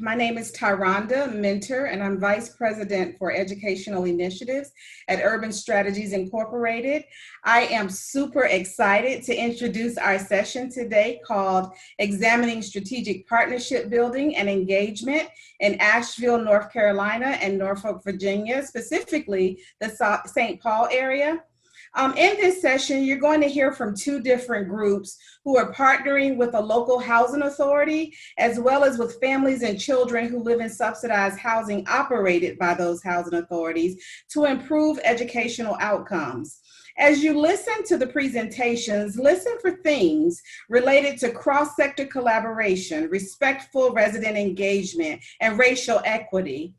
My name is Tyranda Mentor, and I'm Vice President for Educational Initiatives at Urban Strategies Incorporated. I am super excited to introduce our session today called Examining Strategic Partnership Building and Engagement in Asheville, North Carolina, and Norfolk, Virginia, specifically the St. Paul area. In this session, you're going to hear from two different groups who are partnering with a local housing authority, as well as with families and children who live in subsidized housing operated by those housing authorities to improve educational outcomes. As you listen to the presentations, listen for themes related to cross-sector collaboration, respectful resident engagement, and racial equity.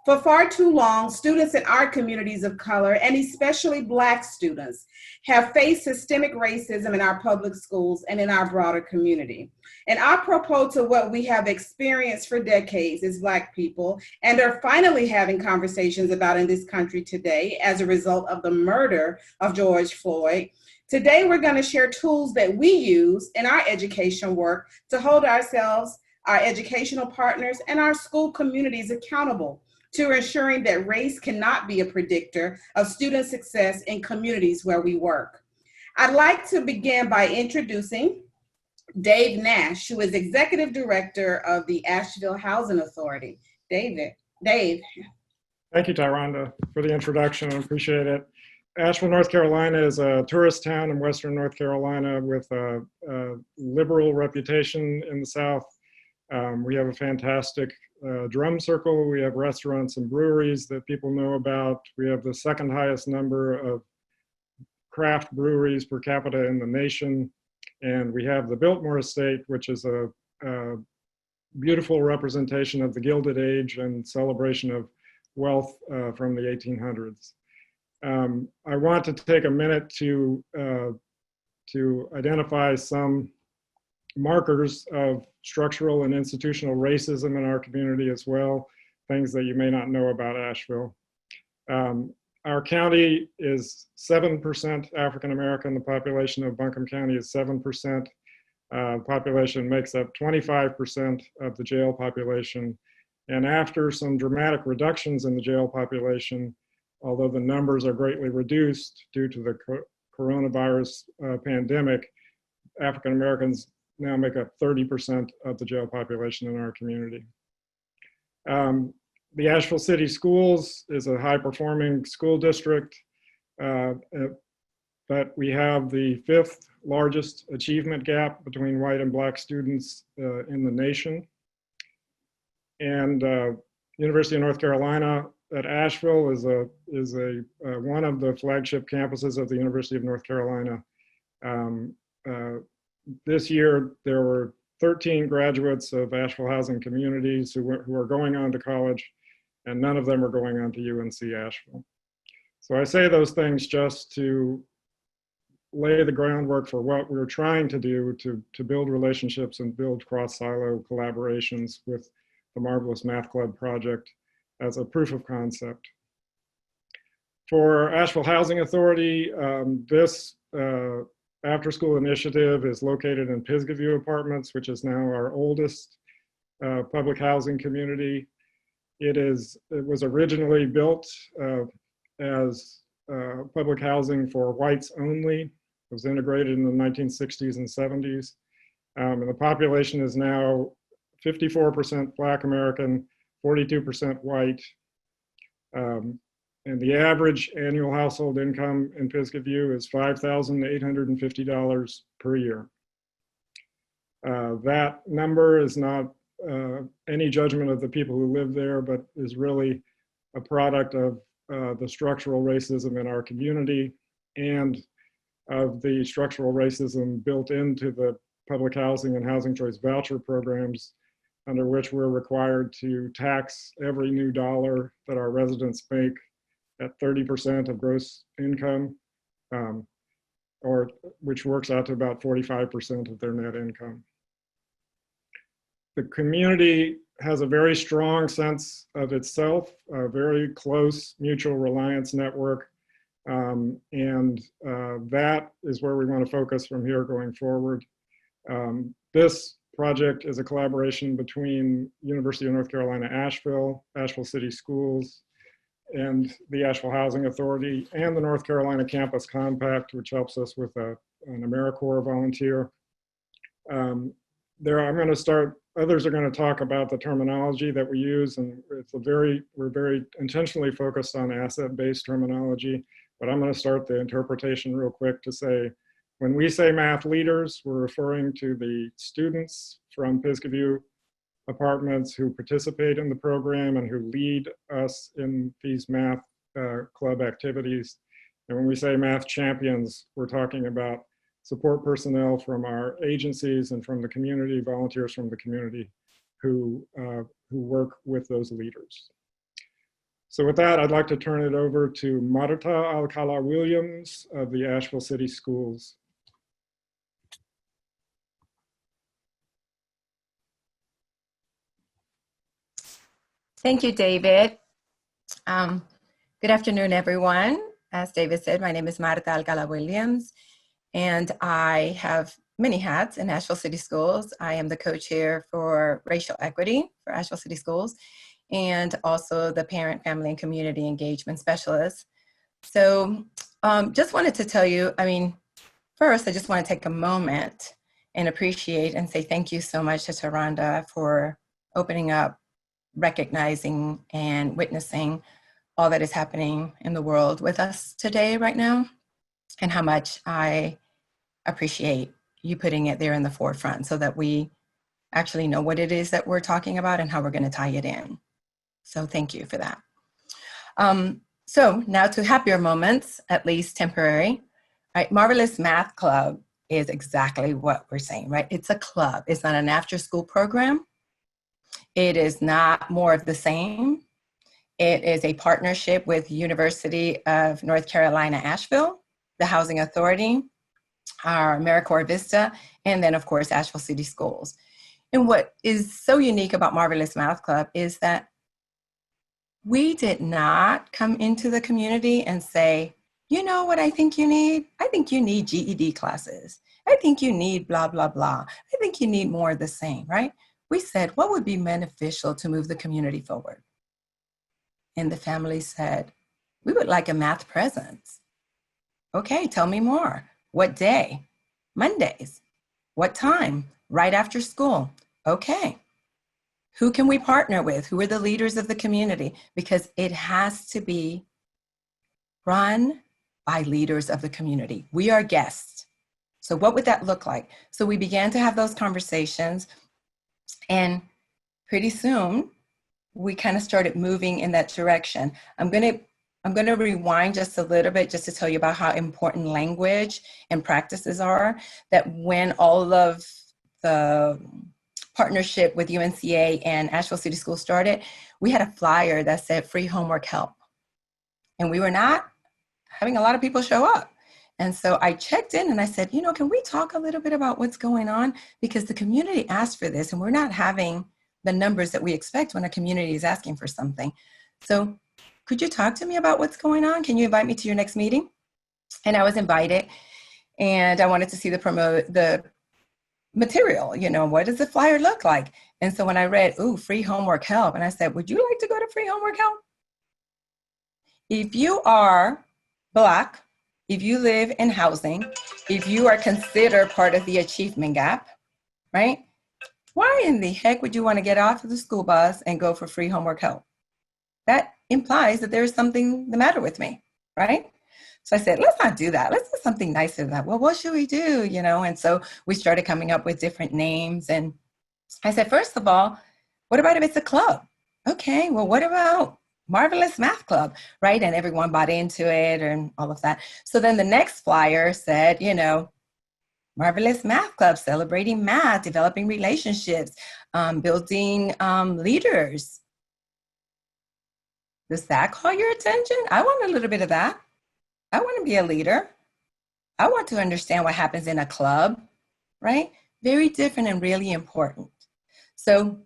For far too long, students in our communities of color, and especially Black students, have faced systemic racism in our public schools and in our broader community. And apropos to what we have experienced for decades as Black people and are finally having conversations about in this country today as a result of the murder of George Floyd, today we're going to share tools that we use in our education work to hold ourselves, our educational partners, and our school communities accountable to ensuring that race cannot be a predictor of student success in communities where we work. I'd like to begin by introducing Dave Nash, who is Executive Director of the Asheville Housing Authority. Dave. Thank you, Tyranda, for the introduction. I appreciate it. Asheville, North Carolina is a tourist town in Western North Carolina with a liberal reputation in the South. We have a fantastic drum circle. We have restaurants and breweries that people know about. We have the second highest number of craft breweries per capita in the nation. And we have the Biltmore Estate, which is a beautiful representation of the Gilded Age and celebration of wealth from the 1800s. I want to take a minute to identify some markers of structural and institutional racism in our community as well, things that you may not know about Asheville. Our county is 7% African American. The population of Buncombe County is 7%. Population makes up 25% of the jail population. And after some dramatic reductions in the jail population, although the numbers are greatly reduced due to the coronavirus pandemic, African Americans now make up 30% of the jail population in our community. The Asheville City Schools is a high-performing school district, but we have the 5th largest achievement gap between white and Black students in the nation. And University of North Carolina at Asheville is one of the flagship campuses of the University of North Carolina. This year, there were 13 graduates of Asheville Housing Communities who are going on to college, and none of them are going on to UNC Asheville. So I say those things just to lay the groundwork for what we're trying to do to build relationships and build cross-silo collaborations with the Marvelous Math Club project as a proof of concept. For Asheville Housing Authority, this after-school initiative is located in Pisgah View Apartments, which is now our oldest public housing community. It was originally built as public housing for whites only. It was integrated in the 1960s and 70s. And the population is now 54% Black American, 42% white. And the average annual household income in Pisgah View is $5,850 per year. That number is not any judgment of the people who live there, but is really a product of the structural racism in our community and of the structural racism built into the public housing and housing choice voucher programs, under which we're required to tax every new dollar that our residents make at 30% of gross income, or which works out to about 45% of their net income. The community has a very strong sense of itself, a very close mutual reliance network, and that is where we want to focus from here going forward. This project is a collaboration between University of North Carolina, Asheville, Asheville City Schools, and the Asheville Housing Authority, and the North Carolina Campus Compact, which helps us with an AmeriCorps volunteer. I'm going to start, others are going to talk about the terminology that we use, and we're very intentionally focused on asset-based terminology, but I'm going to start the interpretation real quick to say, when we say math leaders, we're referring to the students from Pisgah View Apartments who participate in the program and who lead us in these math club activities. And when we say math champions, we're talking about support personnel from our agencies and from the community, volunteers from the community who work with those leaders. So with that, I'd like to turn it over to Marta Alcala Williams of the Asheville City Schools. Thank you, David. Good afternoon, everyone. As David said, my name is Marta Alcala Williams, and I have many hats in Asheville City Schools. I am the co-chair for racial equity for Asheville City Schools, and also the parent, family, and community engagement specialist. So just wanted to tell you, first, I just want to take a moment and appreciate and say thank you so much to Taronda for opening up, recognizing and witnessing all that is happening in the world with us today, right now, and how much I appreciate you putting it there in the forefront so that we actually know what it is that we're talking about and how we're going to tie it in. So thank you for that. So now to happier moments, at least temporary. Right, Marvelous Math Club is exactly what we're saying, right? It's a club. It's not an after-school program. It is not more of the same. It is a partnership with University of North Carolina, Asheville, the Housing Authority, our AmeriCorps Vista, and then of course, Asheville City Schools. And what is so unique about Marvelous Math Club is that we did not come into the community and say, you know what I think you need? I think you need GED classes. I think you need blah, blah, blah. I think you need more of the same, right? We said, what would be beneficial to move the community forward? And the family said, we would like a math presence. Okay, tell me more. What day? Mondays. What time? Right after school. Okay. Who can we partner with? Who are the leaders of the community? Because it has to be run by leaders of the community. We are guests. So what would that look like? So we began to have those conversations, and pretty soon we kind of started moving in that direction. I'm going to rewind just a little bit just to tell you about how important language and practices are, that when all of the partnership with UNCA and Asheville City Schools started, we had a flyer that said free homework help. And we were not having a lot of people show up. And so I checked in and I said, you know, can we talk a little bit about what's going on? Because the community asked for this and we're not having the numbers that we expect when a community is asking for something. So could you talk to me about what's going on? Can you invite me to your next meeting? And I was invited, and I wanted to see the material, you know, what does the flyer look like? And so when I read, ooh, free homework help, and I said, would you like to go to free homework help? If you are Black, if you live in housing, if you are considered part of the achievement gap, right? Why in the heck would you want to get off of the school bus and go for free homework help? That implies that there's something the matter with me, right? So I said, let's not do that. Let's do something nicer than that. Well, what should we do? You know, and so we started coming up with different names. And I said, first of all, what about if it's a club? Okay, well, what about Marvelous Math Club, right? And everyone bought into it and all of that. So then the next flyer said, you know, Marvelous Math Club, celebrating math, developing relationships, building leaders. Does that call your attention? I want a little bit of that. I want to be a leader. I want to understand what happens in a club, right? Very different and really important. So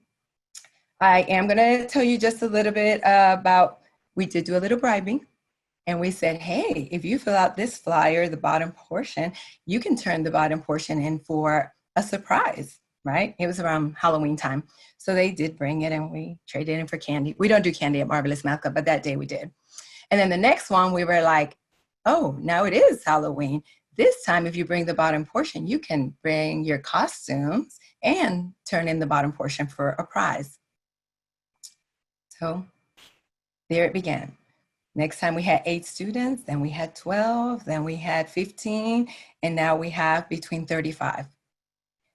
I am going to tell you just a little bit about, we did do a little bribing, and we said, hey, if you fill out this flyer, the bottom portion, you can turn the bottom portion in for a surprise. right? It was around Halloween time. So they did bring it and we traded in for candy. We don't do candy at Marvelous Math Club, but that day we did. And then the next one, we were like, oh, now it is Halloween. This time, if you bring the bottom portion, you can bring your costumes and turn in the bottom portion for a prize. So there it began. Next time we had 8 students, then we had 12, then we had 15, and now we have between 35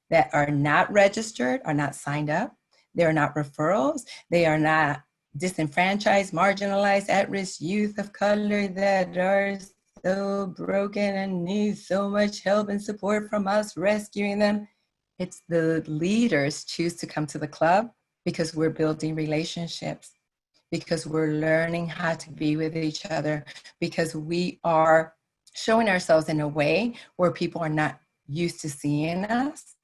that are not registered, are not signed up. They are not referrals. They are not disenfranchised, marginalized, at-risk youth of color that are so broken and need so much help and support from us rescuing them. It's the leaders choose to come to the club because we're building relationships, because we're learning how to be with each other, because we are showing ourselves in a way where people are not used to seeing us.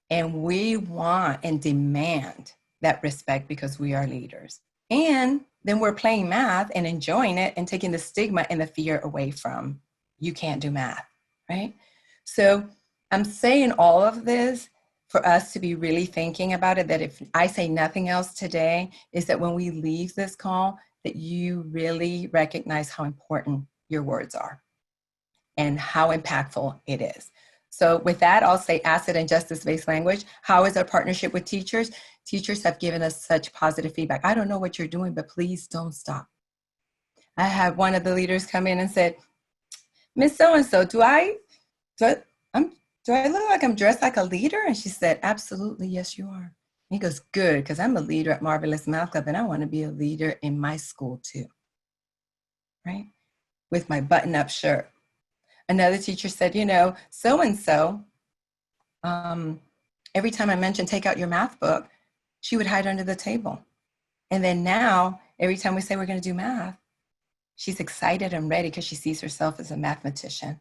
And we want and demand that respect because we are leaders. And then we're playing math and enjoying it and taking the stigma and the fear away from, you can't do math, right? So I'm saying all of this for us to be really thinking about it, that if I say nothing else today, is that when we leave this call, that you really recognize how important your words are and how impactful it is. So with that, I'll say asset and justice-based language. How is our partnership with teachers? Teachers have given us such positive feedback. I don't know what you're doing, but please don't stop. I had one of the leaders come in and said, Miss So-and-so, do I look like I'm dressed like a leader? And she said, absolutely, yes, you are. He goes, good, because I'm a leader at Marvelous Math Club and I want to be a leader in my school too, right? With my button-up shirt. Another teacher said, you know, so-and-so, every time I mentioned take out your math book, she would hide under the table. And then now, every time we say we're going to do math, she's excited and ready because she sees herself as a mathematician.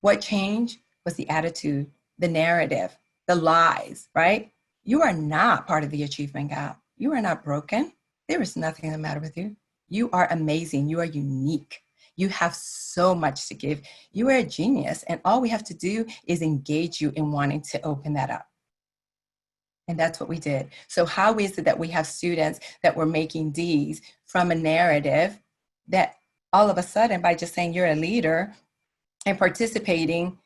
What changed was the attitude, the narrative, the lies, right? You are not part of the achievement gap. You are not broken. There is nothing the matter with you. You are amazing. You are unique. You have so much to give. You are a genius. And all we have to do is engage you in wanting to open that up. And that's what we did. So how is it that we have students that were making D's from a narrative that all of a sudden, by just saying you're a leader and participating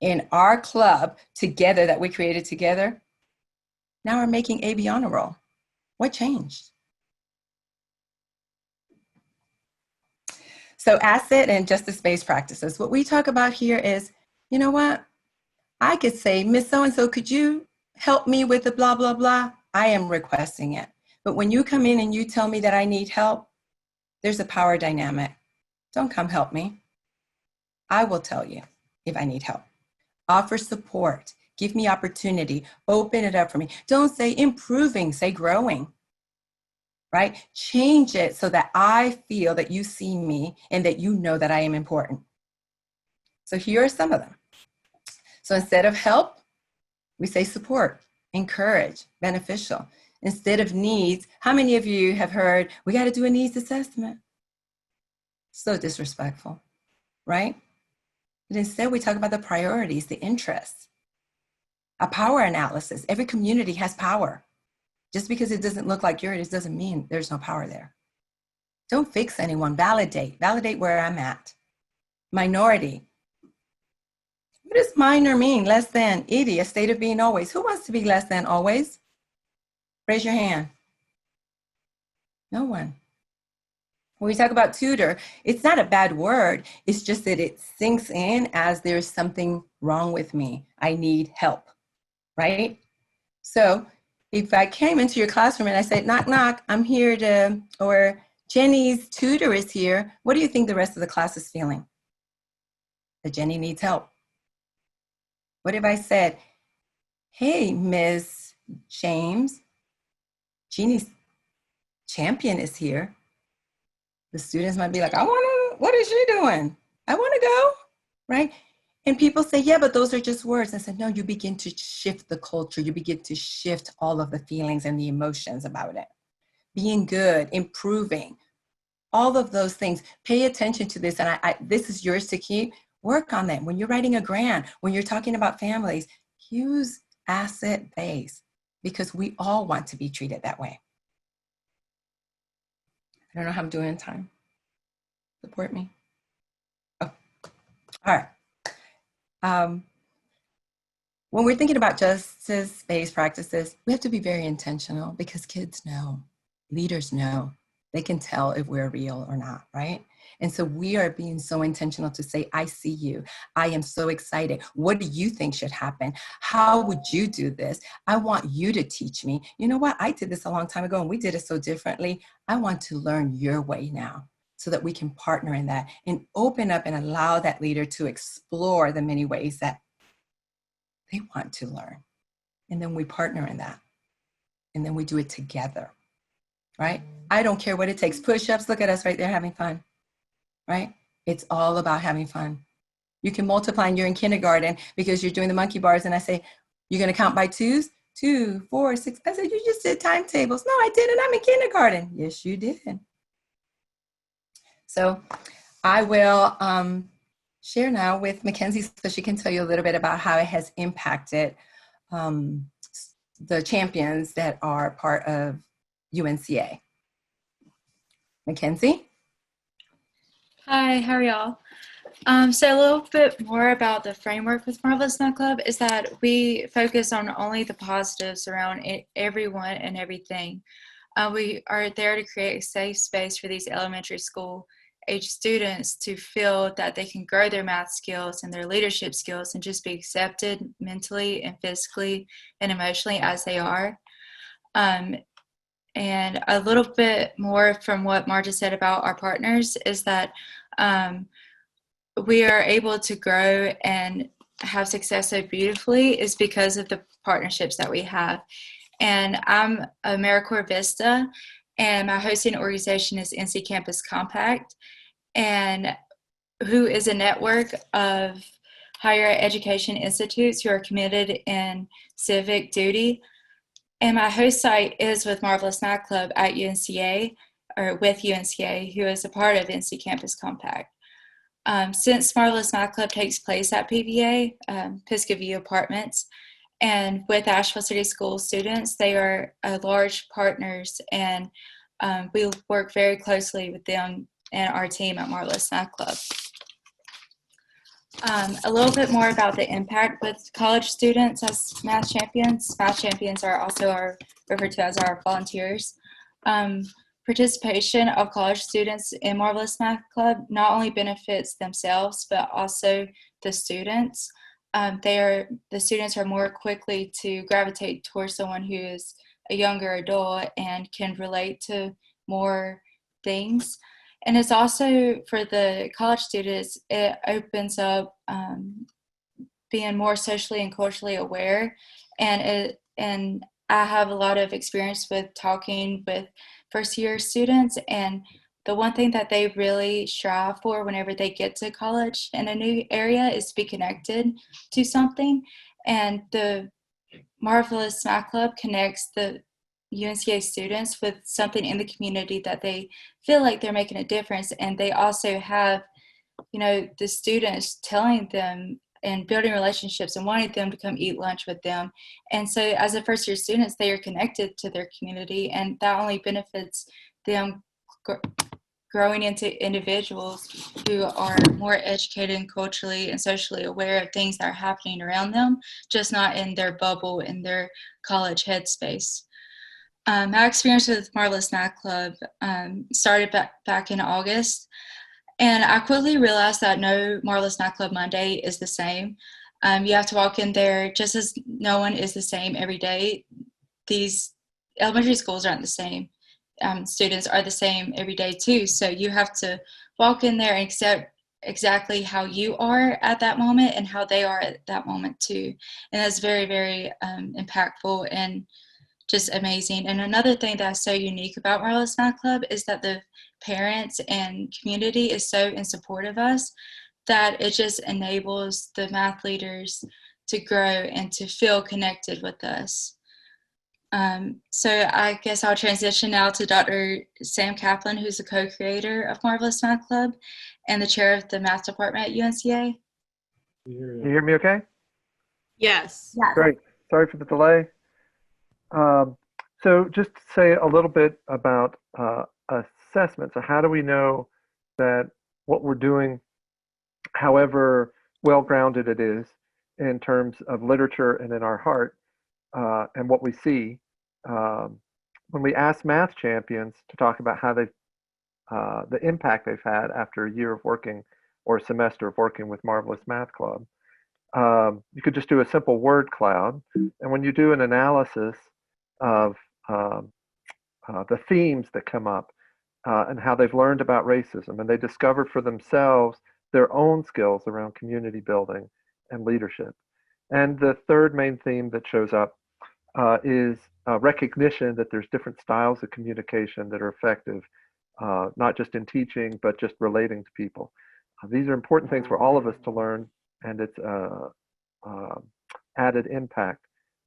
in our club together that we created together, now we're making AB honor roll. What changed? So asset and justice-based practices. What we talk about here is, you know what? I could say, Miss So-and-so, could you help me with the blah, blah, blah? I am requesting it. But when you come in and you tell me that I need help, there's a power dynamic. Don't come help me. I will tell you if I need help. Offer support. Give me opportunity. Open it up for me. Don't say improving, say growing. Right? Change it so that I feel that you see me and that you know that I am important. So here are some of them. So instead of help, we say support, encourage, beneficial. Instead of needs, how many of you have heard, we got to do a needs assessment? So disrespectful, right? But instead we talk about the priorities, the interests, a power analysis. Every community has power. Just because it doesn't look like yours doesn't mean there's no power there. Don't fix anyone, validate where I'm at. Minority. What does minor mean? Less than, idiot, a state of being always. Who wants to be less than always? Raise your hand. No one. When we talk about tutor, it's not a bad word. It's just that it sinks in as there's something wrong with me. I need help, right? So if I came into your classroom and I said, knock, knock, I'm here to, or Jenny's tutor is here, what do you think the rest of the class is feeling? That Jenny needs help. What if I said, hey, Ms. James, Jeannie's champion is here. The students might be like, what is she doing? I want to go, right? And people say, yeah, but those are just words. I said, no, you begin to shift the culture. You begin to shift all of the feelings and the emotions about it. Being good, improving, all of those things. Pay attention to this. And this is yours to keep. Work on them. When you're writing a grant, when you're talking about families, use asset-based, because we all want to be treated that way. I don't know how I'm doing in time. Support me. Oh, all right. When we're thinking about justice-based practices, we have to be very intentional, because kids know, leaders know, they can tell if we're real or not, right? And so we are being so intentional to say, I see you. I am so excited. What do you think should happen? How would you do this? I want you to teach me. You know what? I did this a long time ago and we did it so differently. I want to learn your way now, so that we can partner in that and open up and allow that leader to explore the many ways that they want to learn. And then we partner in that. And then we do it together, right? I don't care what it takes. Push-ups, look at us right there having fun, right? It's all about having fun. You can multiply and you're in kindergarten because you're doing the monkey bars. And I say, you're going to count by twos? 2, 4, 6. I said, you just did timetables. No, I didn't. I'm in kindergarten. Yes, you did. So I will share now with Mackenzie so she can tell you a little bit about how it has impacted the champions that are part of UNCA. Mackenzie? Hi, how are y'all? So a little bit more about the framework with Marvelous Math Club is that we focus on only the positives around everyone and everything. We are there to create a safe space for these elementary school age students to feel that they can grow their math skills and their leadership skills and just be accepted mentally and physically and emotionally as they are. And a little bit more from what Marta said about our partners is that we are able to grow and have success so beautifully is because of the partnerships that we have. And I'm a AmeriCorps Vista, and my hosting organization is NC Campus Compact, and who is a network of higher education institutes who are committed in civic duty. And my host site is with Marvelous Math Club at UNCA, or with UNCA, who is a part of NC Campus Compact. Since Marvelous Math Club takes place at PVA, Pisgah View Apartments, and with Asheville City School students, they are large partners, and we work very closely with them and our team at Marvelous Math Club. A little bit more about the impact with college students as math champions. Math champions are also referred to as our volunteers. Participation of college students in Marvelous Math Club not only benefits themselves, but also the students. The students are more quickly to gravitate towards someone who is a younger adult and can relate to more things. And it's also, for the college students, it opens up being more socially and culturally aware. And I have a lot of experience with talking with first-year students, and the one thing that they really strive for whenever they get to college in a new area is to be connected to something. And the Marvelous Math Club connects the UNCA students with something in the community that they feel like they're making a difference. And they also have, the students telling them and building relationships and wanting them to come eat lunch with them. And so as a first year students, they are connected to their community, and that only benefits them growing into individuals who are more educated and culturally and socially aware of things that are happening around them, just not in their bubble, in their college headspace. My experience with Marvelous Math Club started back in August, and I quickly realized that no Marvelous Math Club Monday is the same. You have to walk in there just as no one is the same every day. These elementary schools aren't the same. Students are the same every day too. So you have to walk in there and accept exactly how you are at that moment and how they are at that moment too. And that's very, very impactful and just amazing. And another thing that's so unique about Marvelous Math Club is that the parents and community is so in support of us that it just enables the math leaders to grow and to feel connected with us. So I guess I'll transition now to Dr. Sam Kaplan, who's the co-creator of Marvelous Math Club and the chair of the math department at UNCA. Can you hear me okay? Yes. Great. Sorry for the delay. So just to say a little bit about assessment. So how do we know that what we're doing, however well-grounded it is in terms of literature and in our heart, and what we see, when we ask math champions to talk about how they've, the impact they've had after a year of working or a semester of working with Marvelous Math Club, you could just do a simple word cloud. And when you do an analysis of the themes that come up and how they've learned about racism, and they discover for themselves their own skills around community building and leadership. And the third main theme that shows up is recognition that there's different styles of communication that are effective, not just in teaching, but just relating to people. These are important things for all of us to learn, and it's added impact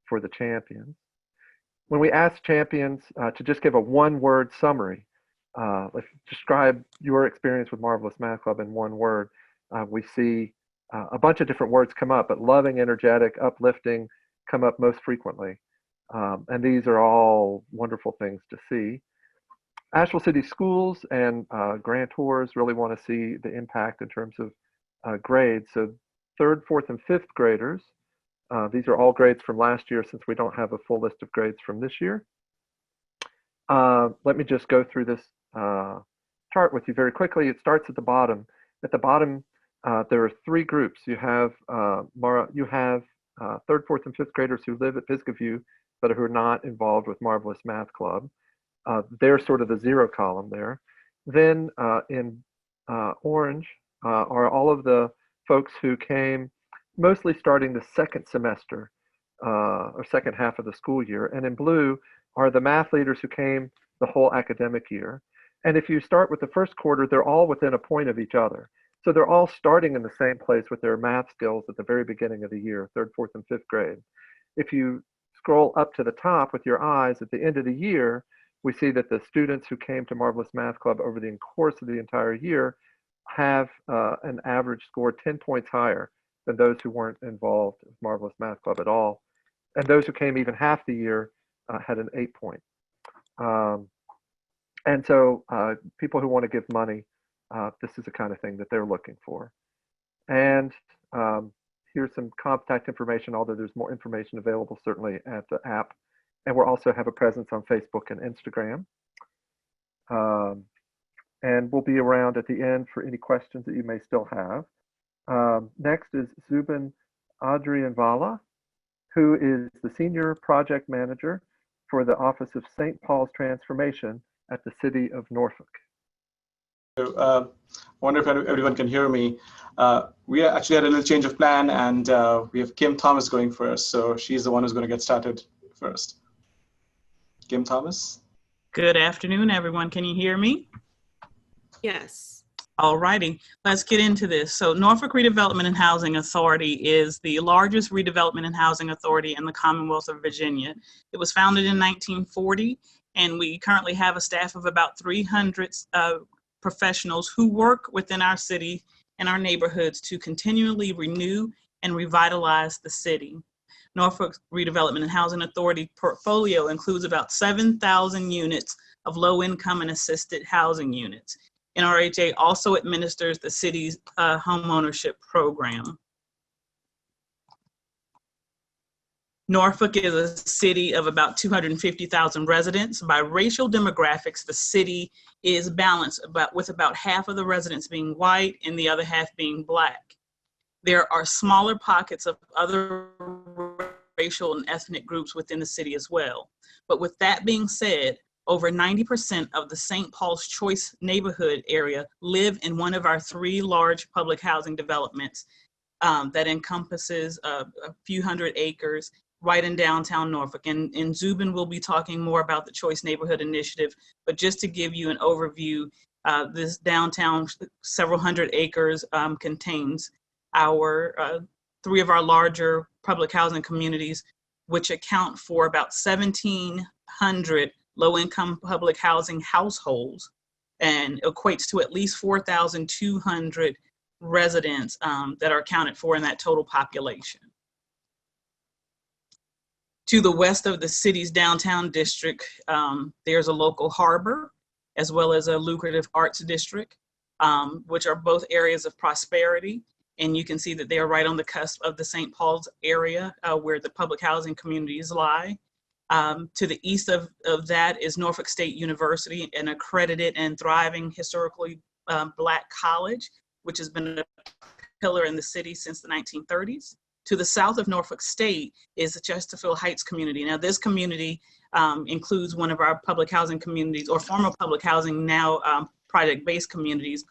for the champions. When we ask champions to just give a one-word summary, like describe your experience with Marvelous Math Club in one word, we see a bunch of different words come up, but loving, energetic, uplifting come up most frequently. And these are all wonderful things to see. Asheville City Schools and grantors really want to see the impact in terms of grades. So 3rd, 4th, and 5th graders, these are all grades from last year since we don't have a full list of grades from this year. Let me just go through this chart with you very quickly. It starts at the bottom. At the bottom, there are 3 groups. You have 3rd, 4th, and 5th graders who live at Pisgah View, but who are not involved with Marvelous Math Club. They're sort of the 0 column there. Then in orange are all of the folks who came mostly starting the 2nd semester or 2nd half of the school year. And in blue are the math leaders who came the whole academic year. And if you start with the 1st quarter, they're all within a point of each other. So they're all starting in the same place with their math skills at the very beginning of the year, 3rd, 4th, and 5th grade. If you scroll up to the top with your eyes at the end of the year, we see that the students who came to Marvelous Math Club over the course of the entire year have an average score 10 points higher than those who weren't involved with Marvelous Math Club at all. And those who came even half the year had an 8 point. And so people who want to give money, this is the kind of thing that they're looking for. And here's some contact information, although there's more information available certainly at the app. And we'll also have a presence on Facebook and Instagram. And we'll be around at the end for any questions that you may still have. Next is Zubin Adrianvala, who is the Senior Project Manager for the Office of St. Paul's Transformation at the City of Norfolk. I wonder if everyone can hear me. We actually had a little change of plan, and we have Kim Thomas going first. So she's the one who's going to get started first. Kim Thomas. Good afternoon, everyone. Can you hear me? Yes. All righty, let's get into this. So Norfolk Redevelopment and Housing Authority is the largest redevelopment and housing authority in the Commonwealth of Virginia. It was founded in 1940, and we currently have a staff of about 300 professionals who work within our city and our neighborhoods to continually renew and revitalize the city. Norfolk Redevelopment and Housing Authority portfolio includes about 7,000 units of low-income and assisted housing units. NRHA also administers the city's homeownership program. Norfolk is a city of about 250,000 residents. By racial demographics, the city is balanced with about half of the residents being white and the other half being Black. There are smaller pockets of other racial and ethnic groups within the city as well. But with that being said, over 90% of the St. Paul's Choice neighborhood area live in one of our 3 large public housing developments that encompasses a few hundred acres right in downtown Norfolk. And Zubin will be talking more about the Choice Neighborhood Initiative, but just to give you an overview, this downtown several hundred acres contains our 3 of our larger public housing communities, which account for about 1,700 low-income public housing households and equates to at least 4,200 residents that are accounted for in that total population. To the west of the city's downtown district, there's a local harbor, as well as a lucrative arts district, which are both areas of prosperity. And you can see that they are right on the cusp of the St. Paul's area where the public housing communities lie. To the east of that is Norfolk State University, an accredited and thriving historically Black college, which has been a pillar in the city since the 1930s. To the south of Norfolk State is the Chesterfield Heights community. Now this community includes one of our public housing communities, or former public housing, now project-based communities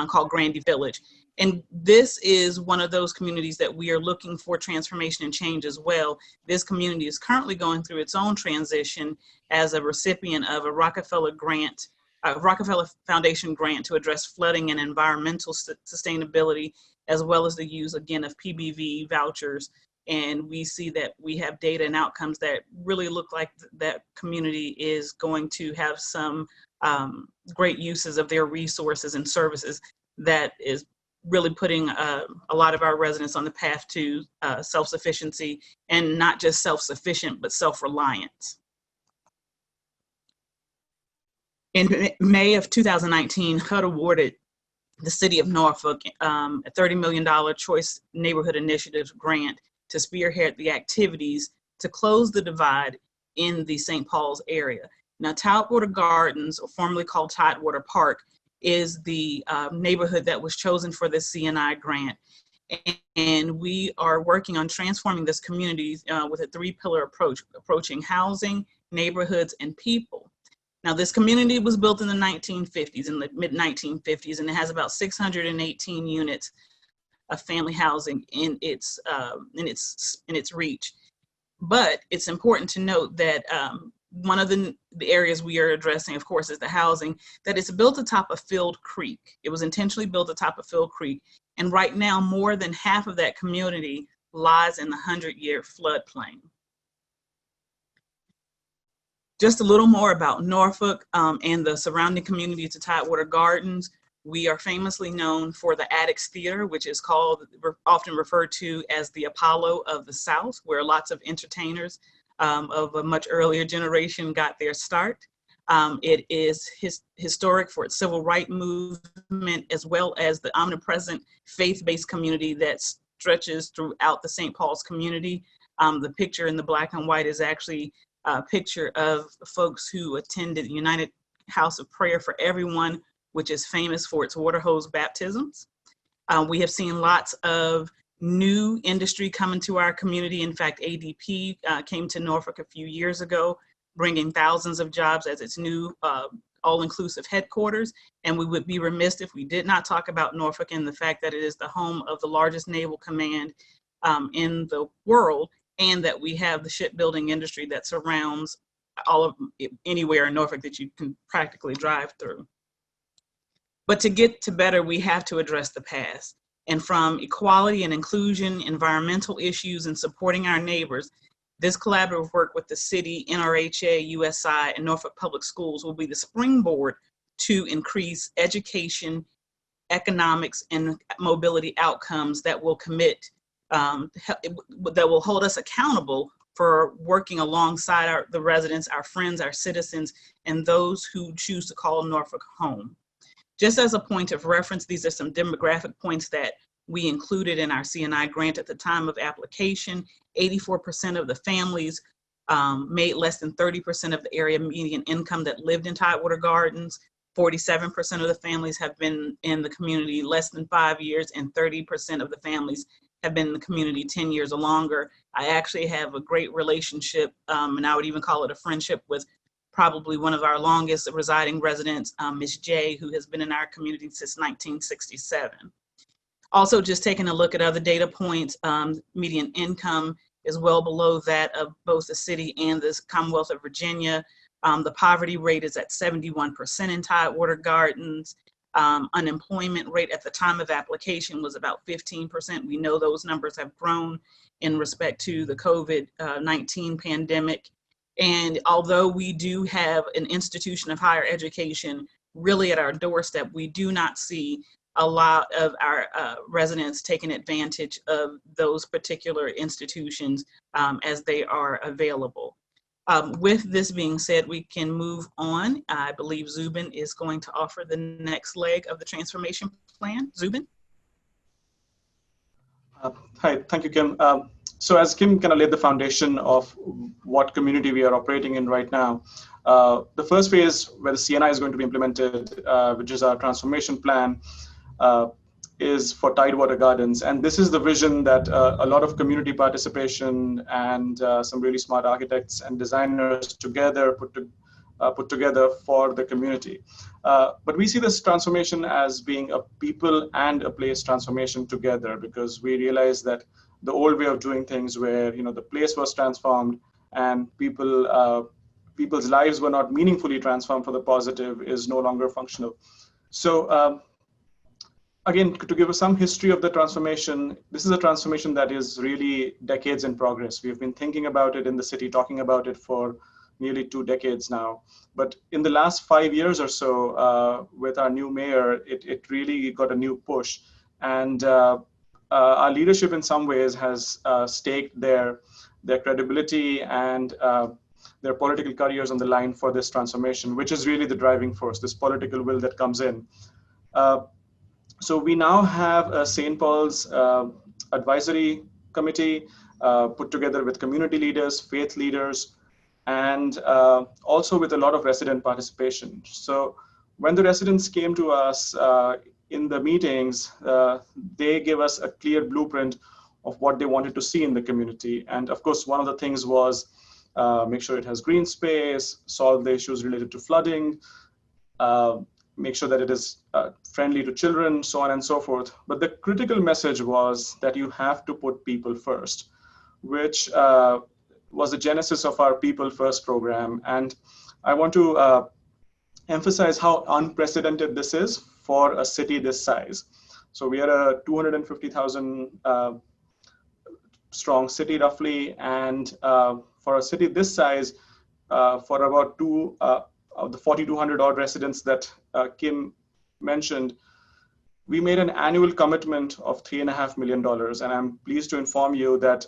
called Grandy Village. And this is one of those communities that we are looking for transformation and change as well. This community is currently going through its own transition as a recipient of a Rockefeller grant, Rockefeller Foundation grant to address flooding and environmental sustainability, as well as the use again of PBV vouchers. And we see that we have data and outcomes that really look like that community is going to have some great uses of their resources and services that is really putting a lot of our residents on the path to self-sufficiency, and not just self-sufficient, but self-reliant. In May of 2019, HUD awarded the city of Norfolk a $30 million Choice Neighborhood Initiatives grant to spearhead the activities to close the divide in the St. Paul's area. Now, Tidewater Gardens, or formerly called Tidewater Park, is the neighborhood that was chosen for this C&I grant. And we are working on transforming this community with a three-pillar approach, approaching housing, neighborhoods, and people. Now, this community was built in the 1950s, in the mid-1950s, and it has about 618 units of family housing in its reach. But it's important to note that one of the areas we are addressing, of course, is the housing, that it's built atop a filled creek. It was intentionally built atop a filled creek. And right now, more than half of that community lies in the 100-year floodplain. Just a little more about Norfolk and the surrounding community to Tidewater Gardens. We are famously known for the Addicts Theater, which is called, often referred to as the Apollo of the South, where lots of entertainers of a much earlier generation got their start. It is historic for its civil rights movement, as well as the omnipresent faith-based community that stretches throughout the St. Paul's community. The picture in the black and white is actually a picture of folks who attended the United House of Prayer for Everyone, which is famous for its water hose baptisms. We have seen lots of new industry coming to our community. In fact, ADP came to Norfolk a few years ago, bringing thousands of jobs as its new all-inclusive headquarters. And we would be remiss if we did not talk about Norfolk and the fact that it is the home of the largest naval command in the world, and that we have the shipbuilding industry that surrounds all of anywhere in Norfolk that you can practically drive through. But to get to better, we have to address the past. And from equality and inclusion, environmental issues, and supporting our neighbors, this collaborative work with the city, NRHA, USI, and Norfolk Public Schools will be the springboard to increase education, economics, and mobility outcomes that will that will hold us accountable for working alongside the residents, our friends, our citizens, and those who choose to call Norfolk home. Just as a point of reference, these are some demographic points that we included in our C&I grant at the time of application. 84% of the families made less than 30% of the area median income that lived in Tidewater Gardens. 47% of the families have been in the community less than 5 years, and 30% of the families have been in the community 10 years or longer. I actually have a great relationship, and I would even call it a friendship, with probably one of our longest residing residents, Ms. J, who has been in our community since 1967. Also, just taking a look at other data points, median income is well below that of both the city and the Commonwealth of Virginia. The poverty rate is at 71% in Tidewater Gardens. Unemployment rate at the time of application was about 15%. We know those numbers have grown in respect to the COVID-19 pandemic. And although we do have an institution of higher education really at our doorstep, we do not see a lot of our residents taking advantage of those particular institutions as they are available. With this being said, we can move on. I believe Zubin is going to offer the next leg of the transformation plan. Zubin? Hi, thank you, Kim. So as Kim kind of laid the foundation of what community we are operating in right now, the first phase where the CNI is going to be implemented, which is our transformation plan, is for Tidewater Gardens. And this is the vision that a lot of community participation and some really smart architects and designers together put together for the community. But we see this transformation as being a people and a place transformation together, because we realize that the old way of doing things, where the place was transformed and people's lives were not meaningfully transformed for the positive, is no longer functional. So again, to give us some history of the transformation, this is a transformation that is really decades in progress. We've been thinking about it in the city, talking about it for nearly 2 decades now. But in the last 5 years or so, with our new mayor, it really got a new push. And our leadership in some ways has staked their credibility and their political careers on the line for this transformation, which is really the driving force, this political will that comes in. So we now have a St. Paul's advisory committee put together with community leaders, faith leaders, and also with a lot of resident participation. So when the residents came to us in the meetings, they gave us a clear blueprint of what they wanted to see in the community. And of course, one of the things was make sure it has green space, solve the issues related to flooding, make sure that it is friendly to children, so on and so forth. But the critical message was that you have to put people first, which was the genesis of our People First program. And I want to emphasize how unprecedented this is for a city this size. So we are a 250,000 strong city roughly. And for a city this size, for about of the 4,200 odd residents that Kim mentioned, we made an annual commitment of $3.5 million. And I'm pleased to inform you that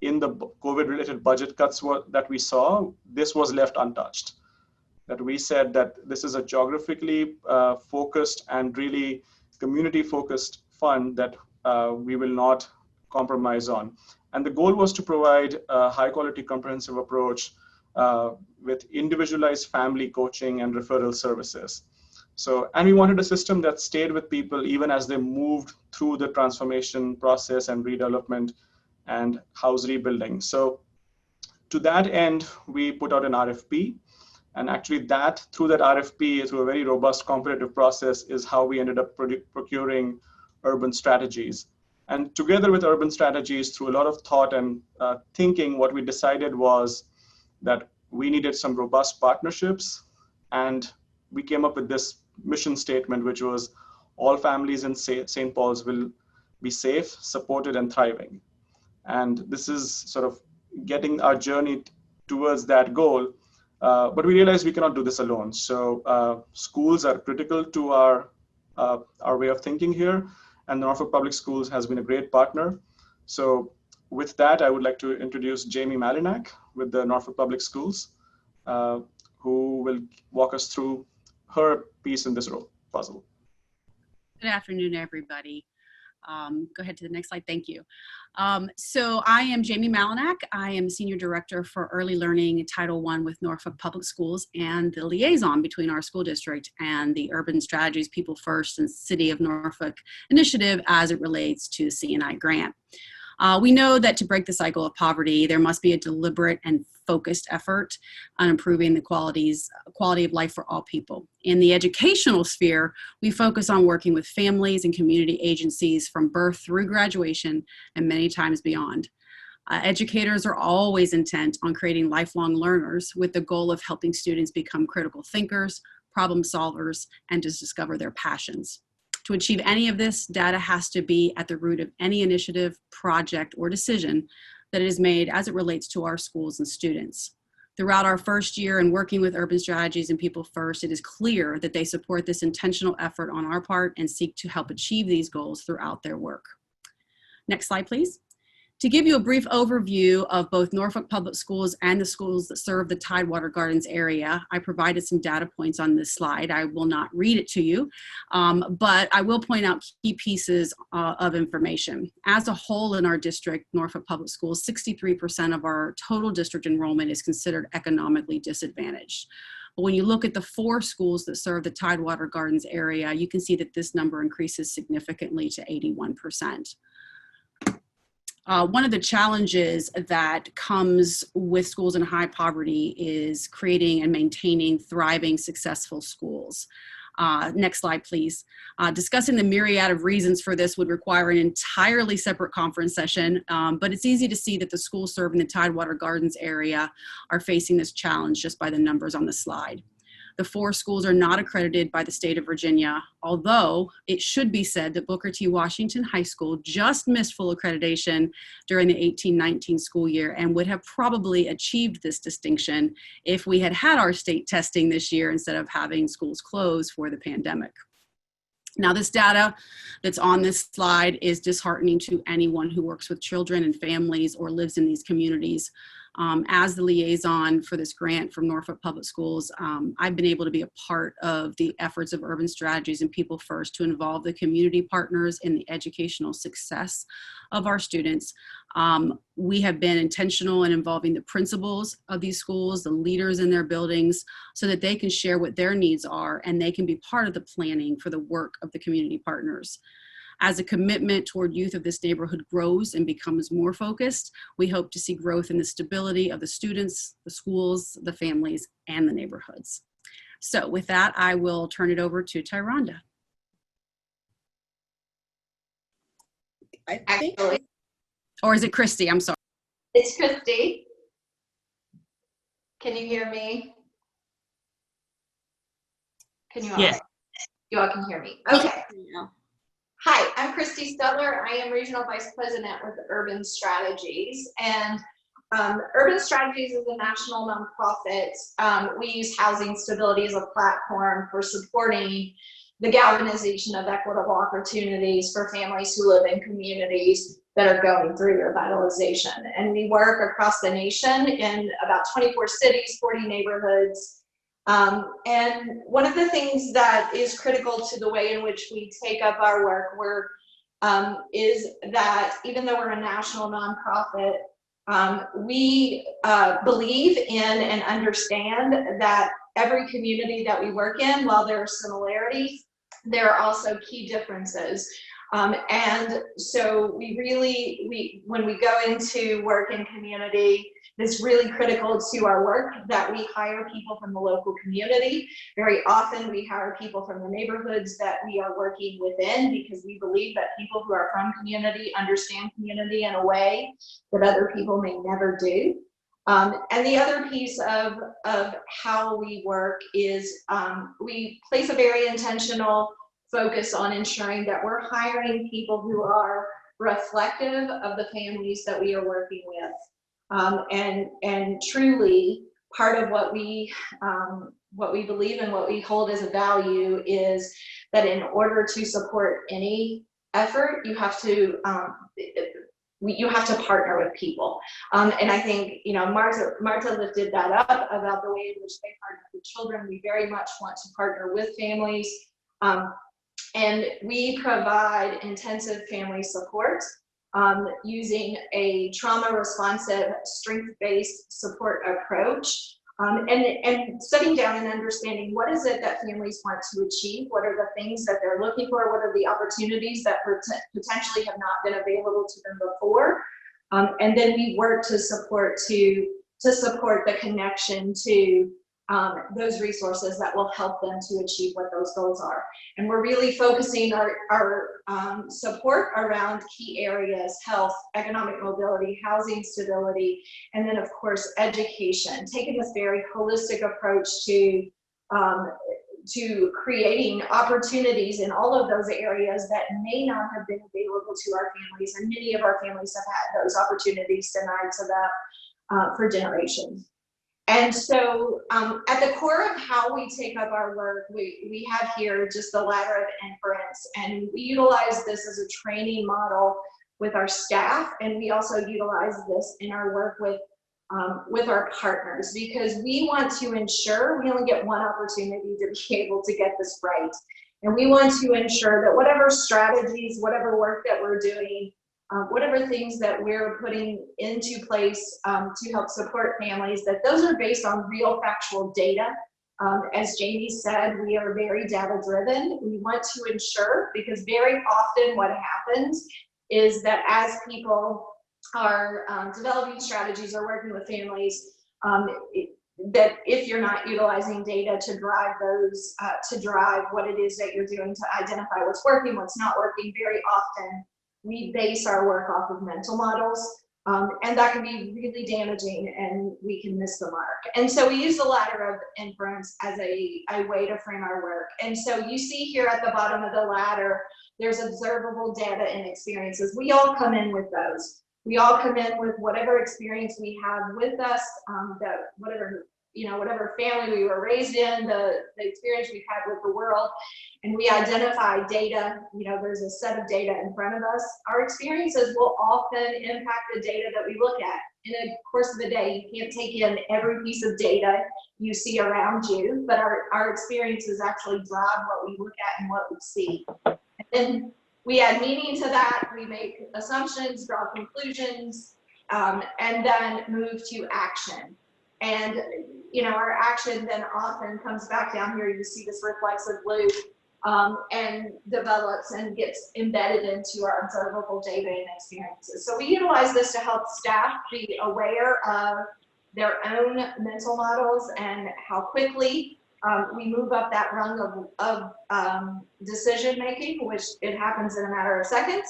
in the COVID-related budget cuts that we saw, this was left untouched. That we said that this is a geographically focused and really community-focused fund that we will not compromise on. And the goal was to provide a high-quality comprehensive approach with individualized family coaching and referral services. So, and we wanted a system that stayed with people even as they moved through the transformation process and redevelopment and house rebuilding. So to that end, we put out an RFP. And actually through that RFP, through a very robust competitive process, is how we ended up procuring urban strategies. And together with urban strategies, through a lot of thought and thinking, what we decided was that we needed some robust partnerships. And we came up with this mission statement, which was all families in St. Paul's will be safe, supported, and thriving. And this is sort of getting our journey towards that goal. But we realized we cannot do this alone. So schools are critical to our way of thinking here. And Norfolk Public Schools has been a great partner. So with that, I would like to introduce Jamie Malinak with the Norfolk Public Schools, who will walk us through her piece in this puzzle. Good afternoon, everybody. Go ahead to the next slide. Thank you. So I am Jamie Malinak. I am Senior Director for Early Learning Title I with Norfolk Public Schools and the liaison between our school district and the Urban Strategies People First and City of Norfolk initiative as it relates to CNI grant. We know that to break the cycle of poverty, there must be a deliberate and focused effort on improving the quality of life for all people. In the educational sphere, we focus on working with families and community agencies from birth through graduation and many times beyond. Educators are always intent on creating lifelong learners with the goal of helping students become critical thinkers, problem solvers, and to discover their passions. To achieve any of this, data has to be at the root of any initiative, project, or decision that is made as it relates to our schools and students. Throughout our first year in working with Urban Strategies and People First, it is clear that they support this intentional effort on our part and seek to help achieve these goals throughout their work. Next slide, please. To give you a brief overview of both Norfolk Public Schools and the schools that serve the Tidewater Gardens area, I provided some data points on this slide. I will not read it to you, but I will point out key pieces of information. As a whole in our district, Norfolk Public Schools, 63% of our total district enrollment is considered economically disadvantaged. But when you look at the 4 schools that serve the Tidewater Gardens area, you can see that this number increases significantly to 81%. One of the challenges that comes with schools in high poverty is creating and maintaining thriving, successful schools. Next slide, please. Discussing the myriad of reasons for this would require an entirely separate conference session, but it's easy to see that the schools serving the Tidewater Gardens area are facing this challenge just by the numbers on the slide. The 4 schools are not accredited by the state of Virginia, although it should be said that Booker T. Washington High School just missed full accreditation during the 18-19 school year and would have probably achieved this distinction if we had had our state testing this year instead of having schools closed for the pandemic. Now, this data that's on this slide is disheartening to anyone who works with children and families or lives in these communities. As the liaison for this grant from Norfolk Public Schools, I've been able to be a part of the efforts of Urban Strategies and People First to involve the community partners in the educational success of our students. We have been intentional in involving the principals of these schools, the leaders in their buildings, so that they can share what their needs are and they can be part of the planning for the work of the community partners. As a commitment toward youth of this neighborhood grows and becomes more focused, we hope to see growth in the stability of the students, the schools, the families, and the neighborhoods. So with that, I will turn it over to Tyronda. I think, Actually, Or is it Christy? I'm sorry. it's Christy. Can you hear me? Can you all? Yes. You all can hear me. Okay. Hi, I'm Christy Stutler. I am Regional Vice President with Urban Strategies. And Urban Strategies is a national nonprofit. We use housing stability as a platform for supporting the galvanization of equitable opportunities for families who live in communities that are going through revitalization. And we work across the nation in about 24 cities, 40 neighborhoods. And one of the things that is critical to the way in which we take up our work is that even though we're a national nonprofit, we believe in and understand that every community that we work in, while there are similarities, there are also key differences. And so when we go into work in community, it's really critical to our work that we hire people from the local community. Very often we hire people from the neighborhoods that we are working within because we believe that people who are from community understand community in a way that other people may never do. And the other piece of how we work is we place a very intentional focus on ensuring that we're hiring people who are reflective of the families that we are working with. And truly part of what we believe and what we hold as a value is that in order to support any effort, you have to partner with people. And I think, Marta lifted that up about the way in which they partner with children. We very much want to partner with families. And we provide intensive family support using a trauma-responsive, strength-based support approach, and sitting down and understanding what is it that families want to achieve, what are the things that they're looking for, what are the opportunities that potentially have not been available to them before, and then we work to support the connection to those resources that will help them to achieve what those goals are. And we're really focusing our support around key areas: health, economic mobility, housing stability, and then of course education, taking this very holistic approach to creating opportunities in all of those areas that may not have been available to our families, and many of our families have had those opportunities denied to them for generations. And so at the core of how we take up our work, we have here just the ladder of inference, and we utilize this as a training model with our staff, and we also utilize this in our work with our partners, because we want to ensure we only get one opportunity to be able to get this right. And we want to ensure that whatever strategies, whatever work that we're doing, whatever things that we're putting into place to help support families, that those are based on real factual data. As Jamie said, we are very data driven. We want to ensure, because very often what happens is that as people are developing strategies or working with families, that if you're not utilizing data to drive those, to drive what it is that you're doing to identify what's working, what's not working, very often we base our work off of mental models, and that can be really damaging, and we can miss the mark. And so we use the ladder of inference as a way to frame our work. And so you see here at the bottom of the ladder, there's observable data and experiences. We all come in with those. We all come in with whatever experience we have with us, that whatever family we were raised in, the experience we've had with the world, and we identify data. There's a set of data in front of us. Our experiences will often impact the data that we look at. In the course of the day, you can't take in every piece of data you see around you, but our experiences actually drive what we look at and what we see. And then we add meaning to that, we make assumptions, draw conclusions, and then move to action. And our action then often comes back down here. You see this reflexive loop, and develops and gets embedded into our observable data and experiences. So we utilize this to help staff be aware of their own mental models and how quickly we move up that rung of decision making, which it happens in a matter of seconds.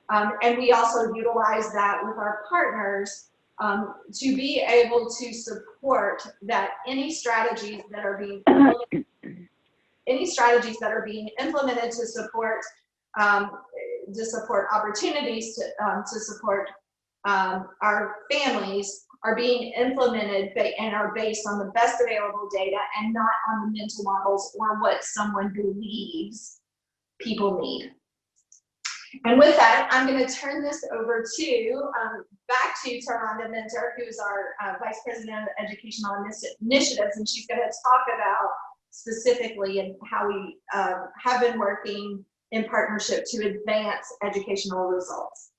And we also utilize that with our partners to be able to support that any strategies that are being implemented to support opportunities to support our families are being implemented and are based on the best available data and not on the mental models or what someone believes people need. And with that, I'm going to turn this over to back to Rhonda Minter, who is our Vice President of Educational Initiatives, and she's going to talk about specifically and how we have been working in partnership to advance educational results.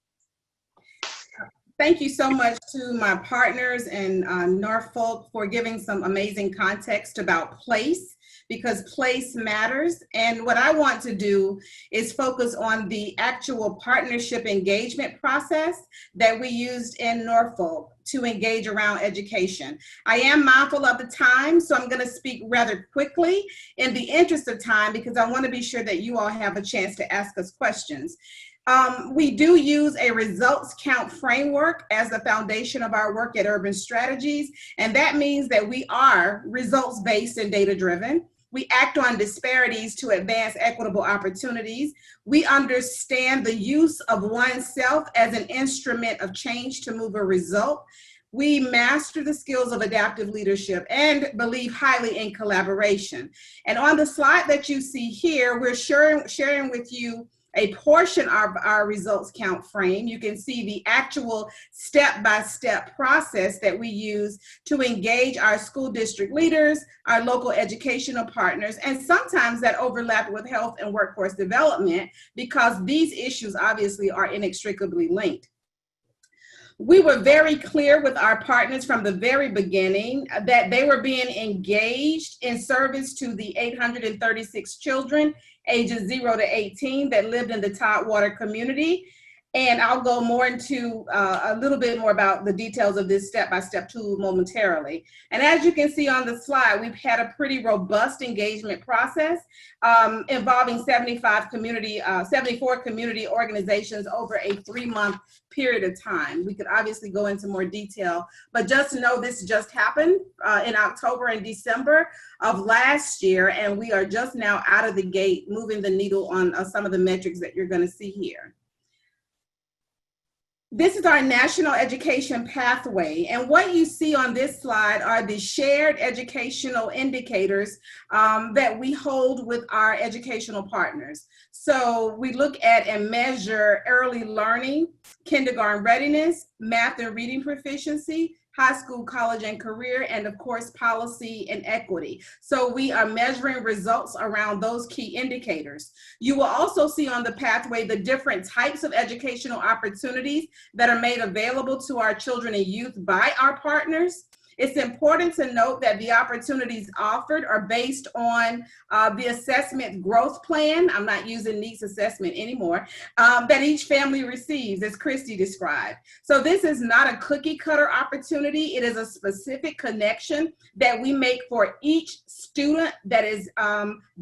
Thank you so much to my partners in Norfolk for giving some amazing context about place, because place matters. And what I want to do is focus on the actual partnership engagement process that we used in Norfolk to engage around education. I am mindful of the time, so I'm going to speak rather quickly in the interest of time, because I want to be sure that you all have a chance to ask us questions. We do use a results count framework as the foundation of our work at Urban Strategies, and that means that we are results-based and data-driven. We act on disparities to advance equitable opportunities. We understand the use of oneself as an instrument of change to move a result. We master the skills of adaptive leadership and believe highly in collaboration. And on the slide that you see here, we're sharing with you a portion of our results count frame. You can see the actual step-by-step process that we use to engage our school district leaders, our local educational partners, and sometimes that overlap with health and workforce development, because these issues obviously are inextricably linked. We were very clear with our partners from the very beginning that they were being engaged in service to the 836 children ages 0 to 18 that lived in the Tidewater community. And I'll go more into a little bit more about the details of this step-by-step tool momentarily. And as you can see on the slide, we've had a pretty robust engagement process involving 74 community organizations over a 3-month period of time. We could obviously go into more detail, but just know this just happened in October and December of last year, and we are just now out of the gate moving the needle on some of the metrics that you're going to see here. This is our national education pathway. And what you see on this slide are the shared educational indicators that we hold with our educational partners. So we look at and measure early learning, kindergarten readiness, math and reading proficiency, high school, college, and career, and of course, policy and equity. So we are measuring results around those key indicators. You will also see on the pathway the different types of educational opportunities that are made available to our children and youth by our partners. It's important to note that the opportunities offered are based on the assessment growth plan. I'm not using NEAT's assessment anymore, that each family receives, as Christy described. So this is not a cookie cutter opportunity. It is a specific connection that we make for each student that is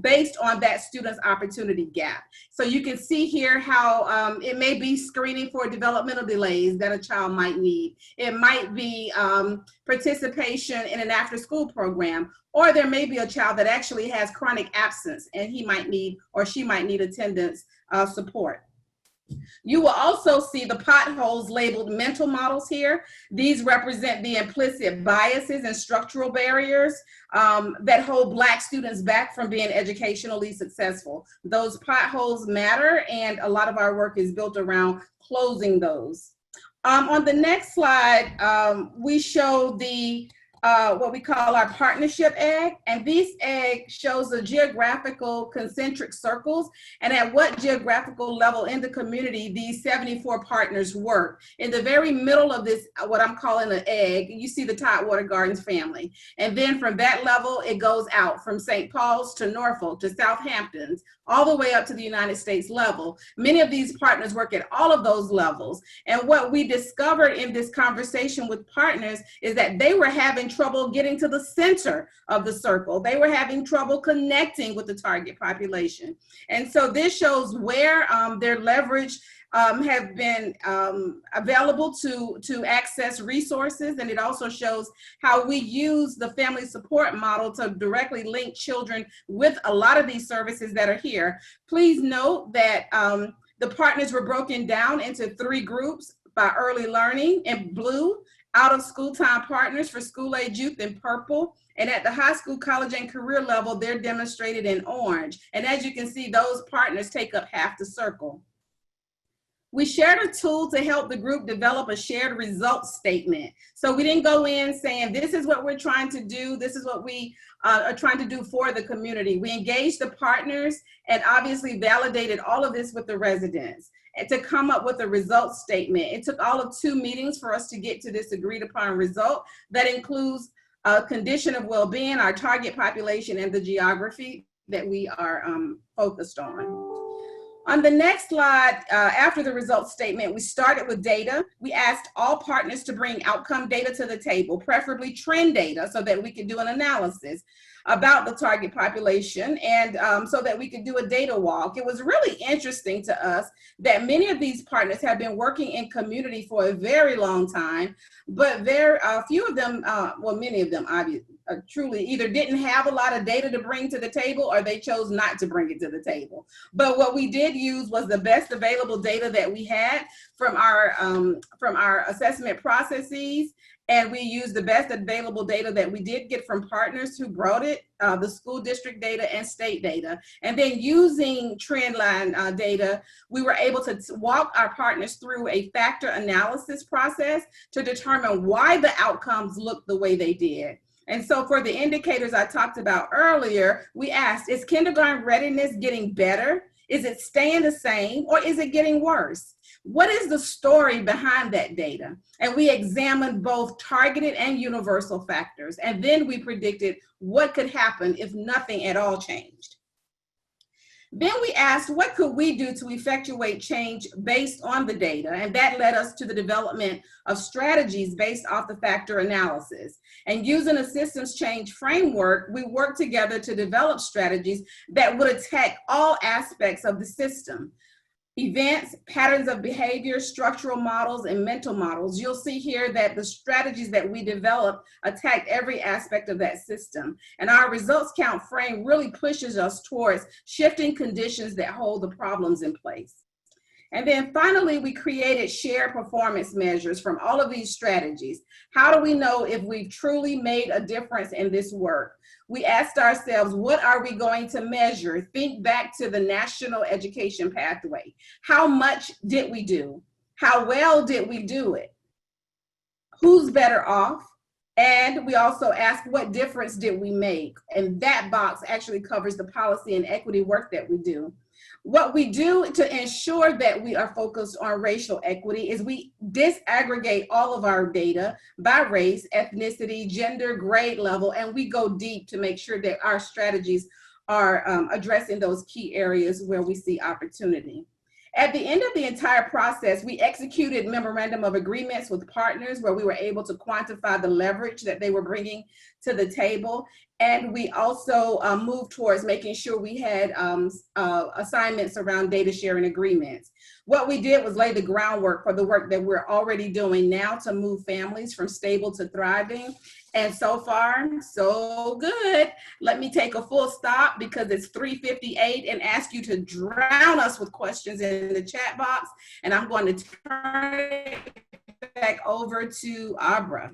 based on that student's opportunity gap. So you can see here how it may be screening for developmental delays that a child might need. It might be participation in an after-school program, or there may be a child that actually has chronic absence and he might need or she might need attendance support. You will also see the potholes labeled mental models here. These represent the implicit biases and structural barriers that hold Black students back from being educationally successful. Those potholes matter, and a lot of our work is built around closing those. On the next slide, we show the what we call our partnership egg, and this egg shows the geographical concentric circles and at what geographical level in the community these 74 partners work. In the very middle of this, what I'm calling an egg, you see the Tidewater Gardens family, and then from that level it goes out from St. Paul's to Norfolk to Southampton's, all the way up to the United States level. Many of these partners work at all of those levels, and what we discovered in this conversation with partners is that they were having trouble getting to the center of the circle. They were having trouble connecting with the target population. And so this shows where their leverage have been available to access resources, and it also shows how we use the family support model to directly link children with a lot of these services that are here. Please note that the partners were broken down into 3 groups by early learning in blue, out of school time partners for school-age youth in purple, and at the high school, college, and career level, they're demonstrated in orange. And as you can see, those partners take up half the circle. We shared a tool to help the group develop a shared results statement. So we didn't go in saying, this is what we're trying to do, this is what we are trying to do for the community. We engaged the partners and obviously validated all of this with the residents and to come up with a results statement. It took all of 2 meetings for us to get to this agreed upon result that includes a condition of well-being, our target population, and the geography that we are focused on. On the next slide, after the results statement, we started with data. We asked all partners to bring outcome data to the table, preferably trend data, so that we could do an analysis about the target population and so that we could do a data walk. It was really interesting to us that many of these partners have been working in community for a very long time, but a few of them, well, many of them obviously, truly either didn't have a lot of data to bring to the table or they chose not to bring it to the table. But what we did use was the best available data that we had from our assessment processes, and we used the best available data that we did get from partners who brought it, the school district data and state data. And then using trend line data, we were able to walk our partners through a factor analysis process to determine why the outcomes looked the way they did. And so for the indicators I talked about earlier, we asked, is kindergarten readiness getting better? Is it staying the same, or is it getting worse? What is the story behind that data? And we examined both targeted and universal factors. And then we predicted what could happen if nothing at all changed. Then we asked, what could we do to effectuate change based on the data? And that led us to the development of strategies based off the factor analysis. And using a systems change framework, we worked together to develop strategies that would attack all aspects of the system. Events, patterns of behavior, structural models, and mental models. You'll see here that the strategies that we developed attacked every aspect of that system. And our results count frame really pushes us towards shifting conditions that hold the problems in place. And then finally, we created shared performance measures from all of these strategies. How do we know if we've truly made a difference in this work? We asked ourselves, what are we going to measure? Think back to the national education pathway. How much did we do? How well did we do it? Who's better off? And we also asked, what difference did we make? And that box actually covers the policy and equity work that we do. What we do to ensure that we are focused on racial equity is we disaggregate all of our data by race, ethnicity, gender, grade level, and we go deep to make sure that our strategies are addressing those key areas where we see opportunity. At the end of the entire process, we executed memorandum of agreements with partners where we were able to quantify the leverage that they were bringing to the table. And we also moved towards making sure we had assignments around data sharing agreements. What we did was lay the groundwork for the work that we're already doing now to move families from stable to thriving. And so far, so good. Let me take a full stop because it's 3:58 and ask you to drown us with questions in the chat box. And I'm going to turn it back over to Abra.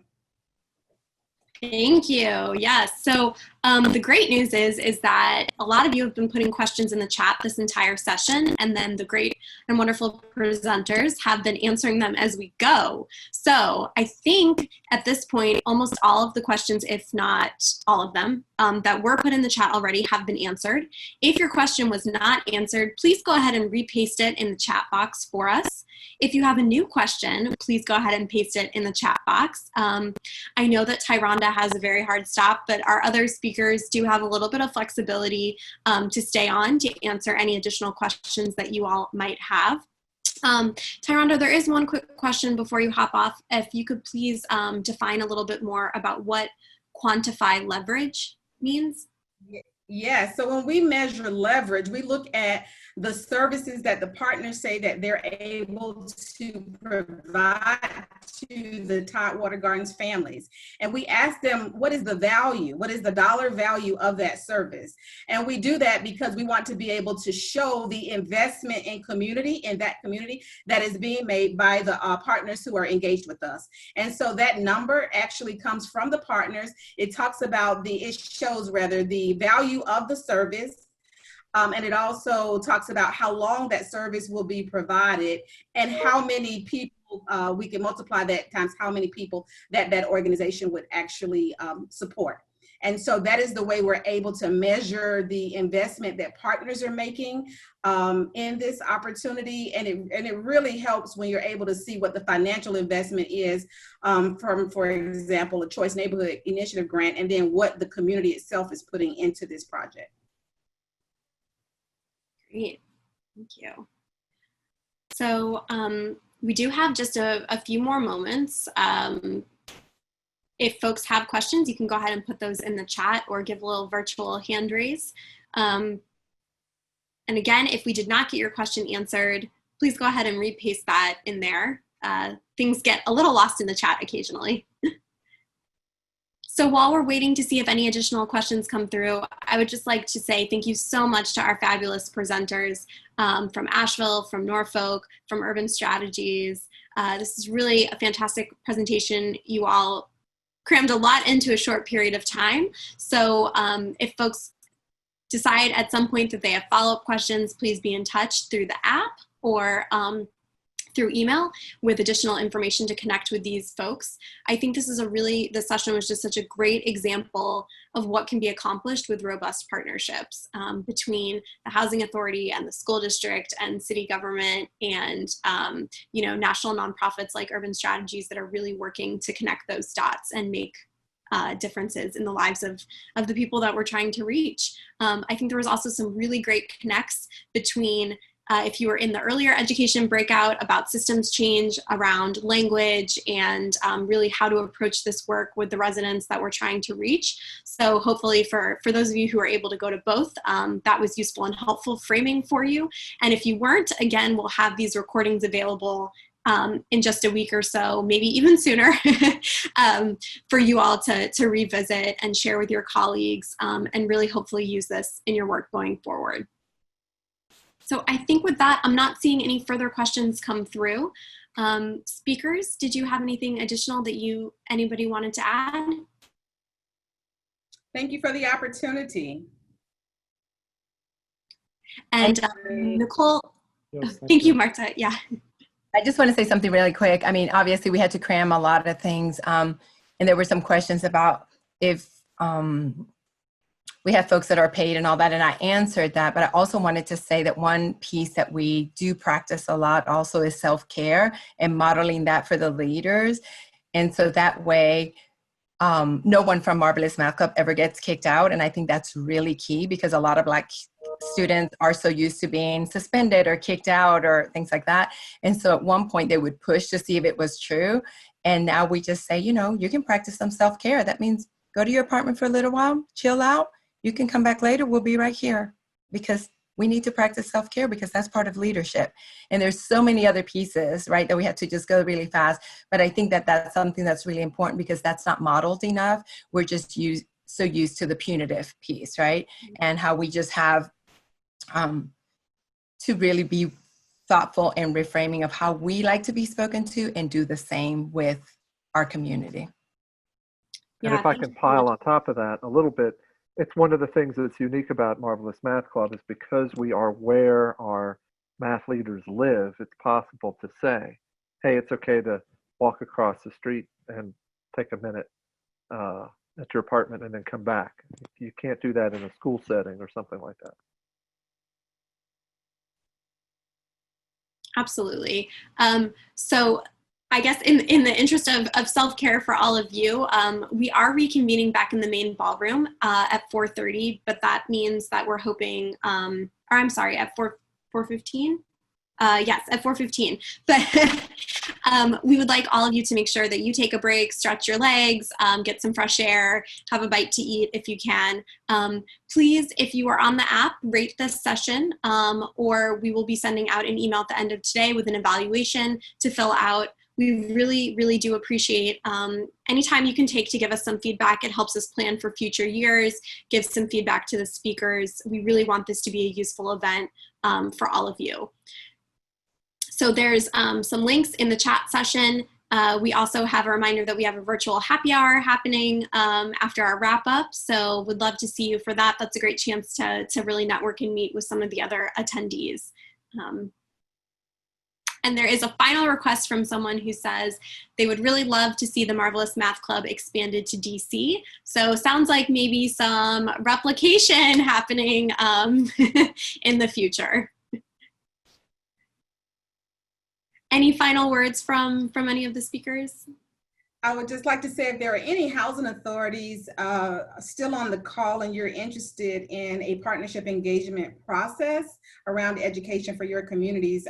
Thank you. Yes. So the great news is that a lot of you have been putting questions in the chat this entire session, and then the great and wonderful presenters have been answering them as we go. So I think at this point, almost all of the questions, if not all of them, that were put in the chat already have been answered. If your question was not answered, please go ahead and repaste it in the chat box for us. If you have a new question, please go ahead and paste it in the chat box. I know that Tyranda has a very hard stop, but our other speakers do have a little bit of flexibility to stay on to answer any additional questions that you all might have. Tyranda, there is one quick question before you hop off. If you could please define a little bit more about what quantify leverage means. Yeah, so when we measure leverage, we look at the services that the partners say that they're able to provide to the Tidewater Gardens families. And we ask them, what is the value? What is the dollar value of that service? And we do that because we want to be able to show the investment in that community that is being made by the partners who are engaged with us. And so that number actually comes from the partners. It shows the value of the service. And it also talks about how long that service will be provided and how many people, we can multiply that times how many people that organization would actually support. And so that is the way we're able to measure the investment that partners are making in this opportunity. And it really helps when you're able to see what the financial investment is from, for example, a Choice Neighborhood Initiative grant, and then what the community itself is putting into this project. Great, thank you. So we do have just a few more moments. If folks have questions, you can go ahead and put those in the chat or give a little virtual hand raise. And again, if we did not get your question answered, please go ahead and repaste that in there. Things get a little lost in the chat occasionally. So while we're waiting to see if any additional questions come through, I would just like to say thank you so much to our fabulous presenters from Asheville, from Norfolk, from Urban Strategies. This is really a fantastic presentation. You all crammed a lot into a short period of time. So if folks decide at some point that they have follow-up questions, please be in touch through the app or through email with additional information to connect with these folks. I think this session was just such a great example of what can be accomplished with robust partnerships between the Housing Authority and the school district and city government and national nonprofits like Urban Strategies that are really working to connect those dots and make differences in the lives of the people that we're trying to reach. I think there was also some really great connects between if you were in the earlier education breakout about systems change around language and really how to approach this work with the residents that we're trying to reach. So hopefully for those of you who are able to go to both, that was useful and helpful framing for you. And if you weren't, again, we'll have these recordings available in just a week or so, maybe even sooner, for you all to revisit and share with your colleagues and really hopefully use this in your work going forward. So I think with that, I'm not seeing any further questions come through. Speakers, did you have anything additional that anybody wanted to add? Thank you for the opportunity. And Nicole, Yes, thank you, Marta. Yeah. I just want to say something really quick. I mean, obviously we had to cram a lot of things. And there were some questions about if we have folks that are paid and all that, and I answered that, but I also wanted to say that one piece that we do practice a lot also is self-care and modeling that for the leaders. And so that way, no one from Marvelous Math Club ever gets kicked out. And I think that's really key because a lot of Black students are so used to being suspended or kicked out or things like that. And so at one point they would push to see if it was true. And now we just say, you know, you can practice some self-care. That means go to your apartment for a little while, chill out. You can come back later. We'll be right here because we need to practice self-care because that's part of leadership. And there's so many other pieces, right, that we have to just go really fast. But I think that that's something that's really important because that's not modeled enough. We're just so used to the punitive piece, right? And how we just have to really be thoughtful and reframing of how we like to be spoken to and do the same with our community. And if I can pile on top of that a little bit, it's one of the things that's unique about Marvelous Math Club is because we are where our math leaders live, it's possible to say, hey, it's okay to walk across the street and take a minute at your apartment and then come back. You can't do that in a school setting or something like that. Absolutely. So I guess in the interest of self-care for all of you, we are reconvening back in the main ballroom at 4:30, but that means that we're hoping, or I'm sorry, at 4:15? Yes, at 4:15. But we would like all of you to make sure that you take a break, stretch your legs, get some fresh air, have a bite to eat if you can. Please, if you are on the app, rate this session, or we will be sending out an email at the end of today with an evaluation to fill out. We really, really do appreciate any time you can take to give us some feedback. It helps us plan for future years, give some feedback to the speakers. We really want this to be a useful event for all of you. So there's some links in the chat session. We also have a reminder that we have a virtual happy hour happening after our wrap up. So would love to see you for that. That's a great chance to really network and meet with some of the other attendees. And there is a final request from someone who says they would really love to see the Marvelous Math Club expanded to DC. So sounds like maybe some replication happening in the future. Any final words from any of the speakers? I would just like to say if there are any housing authorities still on the call and you're interested in a partnership engagement process around education for your communities,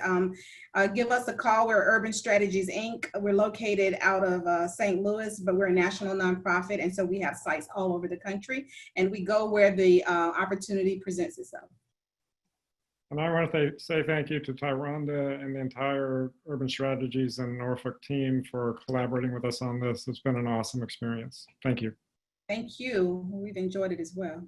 give us a call. We're Urban Strategies, Inc. We're located out of St. Louis, but we're a national nonprofit. And so we have sites all over the country and we go where the opportunity presents itself. And I want to say thank you to Tyranda and the entire Urban Strategies and Norfolk team for collaborating with us on this. It's been an awesome experience. Thank you. Thank you. We've enjoyed it as well.